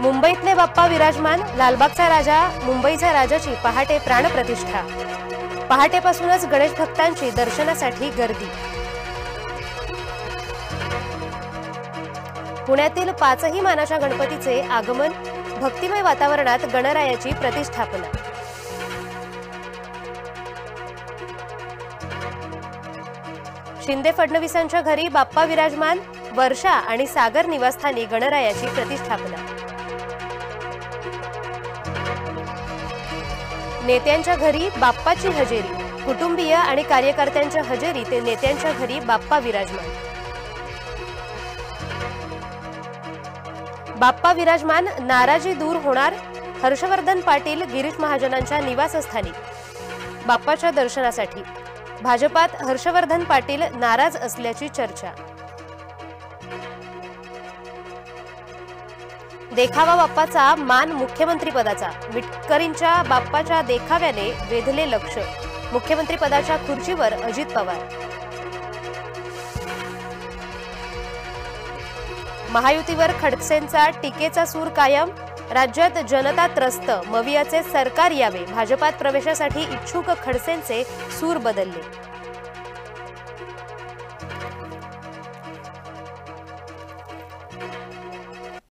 मुंबईतले बाप्पा विराजमान, लालबागचा राजा मुंबईच्या राजाची पहाटे प्राणप्रतिष्ठा। पहाटेपासूनच गणेश भक्तांची दर्शनासाठी गर्दी। पुण्यातील 5ही मानाच्या गणपतीचे आगमन, भक्तिमय वातावरणात गणरायाची प्रतिष्ठापना। शिंदे फडणवीसांच्या घरी बाप्पा विराजमान, वर्षा आणि सागर निवासस्थानी गणरायाची प्रतिष्ठापना। नेत्यांच्या घरी बाप्पाची हजेरी, कुटुंबीय आणि कार्यकर्त्यांच्या हजेरी ते नेत्यांच्या घरी बाप्पा विराजमान। बाप्पा विराजमान, नाराजी दूर होणार, हर्षवर्धन पाटील गिरीश महाजनांच्या निवासस्थानी बाप्पाच्या दर्शनासाठी। भाजपात हर्षवर्धन पाटील नाराज असल्याची चर्चा। देखावा बाप्पाचा, मान मुख्यमंत्रीपदाचा, मिटकरींच्या बाप्पाच्या देखाव्याने वेधले लक्ष, मुख्यमंत्रीपदाच्या खुर्चीवर अजित पवार। महायुतीवर खडसेंचा टीकेचा सूर कायम, राज्यात जनता त्रस्त, मवियाचे सरकार यावे, भाजपात प्रवेशासाठी इच्छुक खडसेंचे सूर बदलले।